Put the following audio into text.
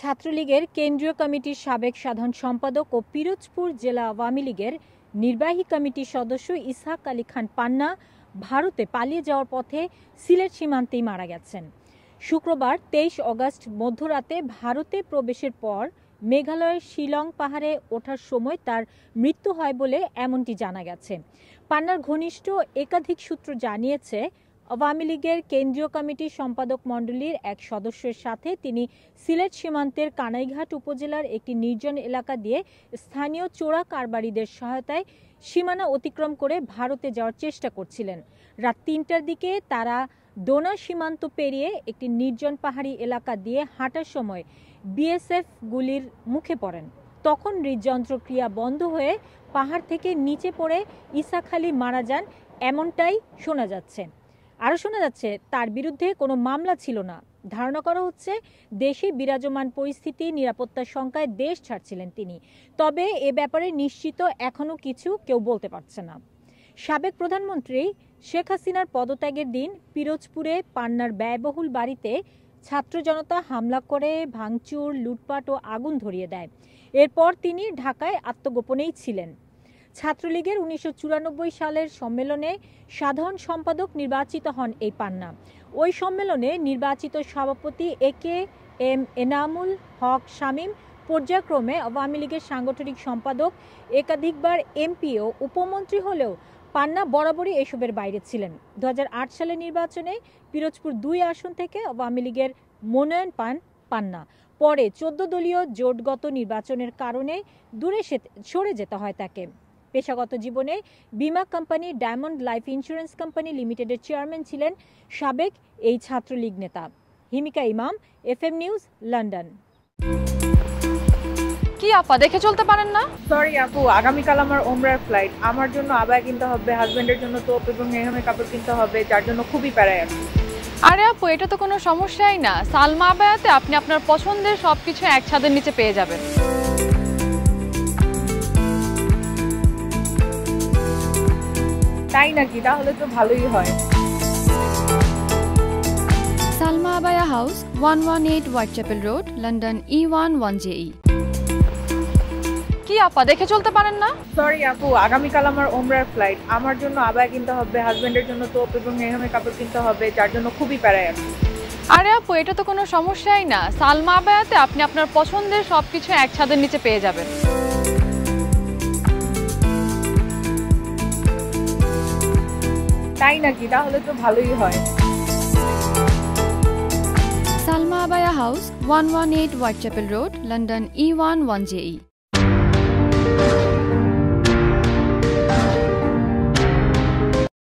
ছাত্রলীগের কেন্দ্রীয় কমিটির সাবেক সাধারণ সম্পাদক ও পিরোজপুর জেলা আওয়ামী লীগের নির্বাহী কমিটির সদস্য ইসহাক আলী খান পান্না ভারতে পালিয়ে যাওয়ার পথে সিলেট সীমান্তেই মারা গেছেন। শুক্রবার ২৩ অগস্ট মধ্যরাতে ভারতে প্রবেশের পর মেঘালয়ের শিলং পাহাড়ে ওঠার সময় তার মৃত্যু হয় বলে এমনটি জানা গেছে। পান্নার ঘনিষ্ঠ একাধিক সূত্র জানিয়েছে, আওয়ামী লীগের কেন্দ্রীয় কমিটির সম্পাদক মণ্ডলীর এক সদস্যের সাথে তিনি সিলেট সীমান্তের কানাইঘাট উপজেলার একটি নির্জন এলাকা দিয়ে স্থানীয় চোরা কারবারিদের সহায়তায় সীমানা অতিক্রম করে ভারতে যাওয়ার চেষ্টা করছিলেন। রাত ৩টার দিকে তারা ডোনা সীমান্ত পেরিয়ে একটি নির্জন পাহাড়ি এলাকা দিয়ে হাঁটার সময় বিএসএফ গুলির মুখে পড়েন। তখন হৃদযন্ত্রক্রিয়া বন্ধ হয়ে পাহাড় থেকে নিচে পড়ে ইসহাক আলী মারা যান, এমনটাই শোনা যাচ্ছে। আরও শোনা যাচ্ছে তার বিরুদ্ধে কোনো মামলা ছিল না। ধারণা করা হচ্ছে দেশে বিরাজমান পরিস্থিতি, নিরাপত্তার শঙ্কায় দেশ ছাড়ছিলেন তিনি। তবে এ ব্যাপারে নিশ্চিত এখনও কিছু কেউ বলতে পারছে না। সাবেক প্রধানমন্ত্রী শেখ হাসিনার পদত্যাগের দিন পিরোজপুরে পান্নার ব্যয়বহুল বাড়িতে ছাত্র জনতা হামলা করে ভাঙচুর, লুটপাট ও আগুন ধরিয়ে দেয়। এরপর তিনি ঢাকায় আত্মগোপনেই ছিলেন। ছাত্রলীগের ১৯৯৪ সালের সম্মেলনে সাধারণ সম্পাদক নির্বাচিত হন এই পান্না। ওই সম্মেলনে নির্বাচিত সভাপতি এ.কে.এম. এনামুল হক শামীম পর্যায়ক্রমে আওয়ামী লীগের সাংগঠনিক সম্পাদক, একাধিকবার এমপি ও উপমন্ত্রী হলেও পান্না বরাবরই এসবের বাইরে ছিলেন। ২০০৮ সালের নির্বাচনে পিরোজপুর ২ আসন থেকে আওয়ামী লীগের মনোনয়ন পান পান্না। পরে ১৪ দলীয় জোটগত নির্বাচনের কারণে দূরে সরে যেতে হয় তাকে। পেশাগত জীবনে বিমা company diamond life insurance company লিমিটেডের চেয়ারম্যান ছিলেন সাবেক এই ছাত্রলীগ নেতা। হিমিকা ইমাম, FM নিউজ, লন্ডন। কি আপা, দেখে চলতে পারেন না? সরি আপু, আগামীকাল আমার ওমরার ফ্লাইট। আমার জন্য আবায়া কিনতে হবে, হাজবেন্ডের জন্য তোপ এবং এহমের কাপড় কিনতে হবে, যার জন্য খুবই প্যারায় আছি। আরে আপু, এটা তো কোনো সমস্যাই না। সালমা আবায়াতে আপনি আপনার পছন্দের সবকিছু এক ছাদের নিচে পেয়ে যাবেন। তাই নাকি? তাহলে তো ভালোই হয়। Salma abaya house, 118 Whitechapel road, London E11JE। কি আপা, দেখে চলতে পারেন না? সরি আপু, আগামীকাল আমার ওমরার ফ্লাইট। আমার জন্য আবায়া কিনতে হবে, হাজবেন্ডের জন্য তোপ এবং এহমের কাপড় কিনতে হবে, যার জন্য খুবই প্যারায় আছি। আরে আপু, এটা তো কোনো সমস্যাই না। সালমা আবায়াতে আপনি আপনার পছন্দের সবকিছু এক ছাদের নিচে পেয়ে যাবেন। তাই নাকি? তাহলে তো ভালোই হয়। Salma abaya house, 118 Whitechapel road, London E11JE।